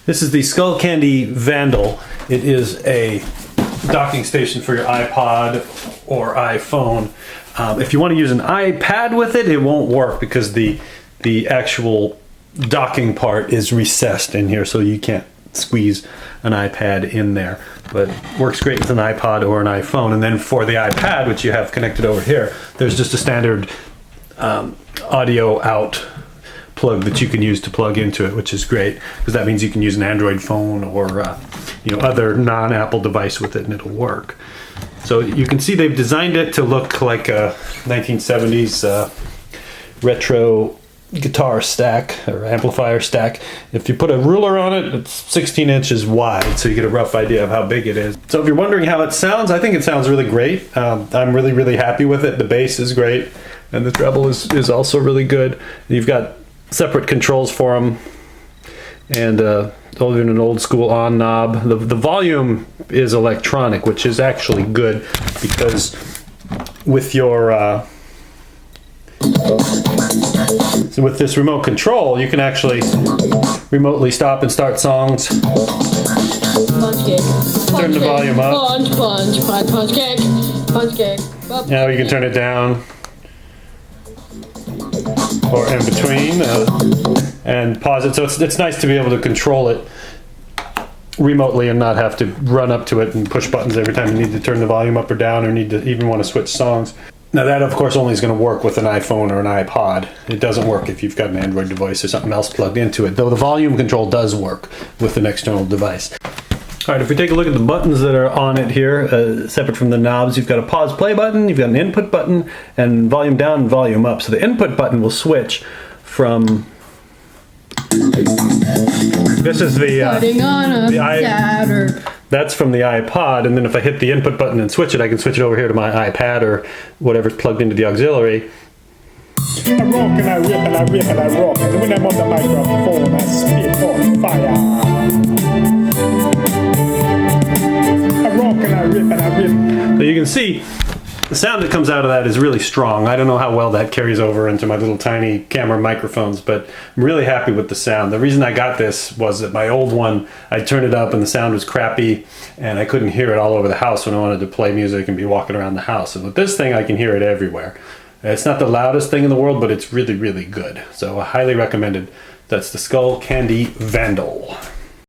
This is the Skullcandy Vandal. It is a docking station for your iPod or iPhone. If you want to use an iPad with it, it won't work because the actual docking part is recessed in here, so you can't squeeze an iPad in there. But it works great with an iPod or an iPhone. And then for the iPad, which you have connected over here, there's just a standard audio out plug that you can use to plug into it, which is great because that means you can use an Android phone or other non-Apple device with it and it'll work. So you can see they've designed it to look like a 1970s retro guitar stack or amplifier stack. If you put a ruler on it, it's 16 inches wide, so you get a rough idea of how big it is. So if you're wondering how it sounds, I think it sounds really great. I'm really happy with it. The bass is great and the treble is also really good. You've got separate controls for them, and even an old school on knob. The volume is electronic, which is actually good because with your so with this remote control, you can actually remotely stop and start songs. Punch kick. Turn the volume up. Punch kick. Punch kick. Now you can turn it down or in between and pause it. So it's nice to be able to control it remotely and not have to run up to it and push buttons every time you need to turn the volume up or down or need to even want to switch songs. Now that of course only is going to work with an iPhone or an iPod. It doesn't work if you've got an Android device or something else plugged into it, though the volume control does work with an external device. Alright, if we take a look at the buttons that are on it here, separate from the knobs, you've got a pause play button, you've got an input button, and volume down and volume up. So the input button will switch from... This is that's from the iPod, and then if I hit the input button and switch it, I can switch it over here to my iPad or whatever's plugged into the auxiliary. I rock and I rip and I rip and I rock, and when I'm on the microphone I spit on fire. I rock and I rip and I rip. So you can see the sound that comes out of that is really strong. I don't know how well that carries over into my little tiny camera microphones, but I'm really happy with the sound. The reason I got this was that my old one, I turned it up and the sound was crappy and I couldn't hear it all over the house when I wanted to play music and be walking around the house. And with this thing, I can hear it everywhere. It's not the loudest thing in the world, but it's really good. So I highly recommend it. That's the Skullcandy Vandal.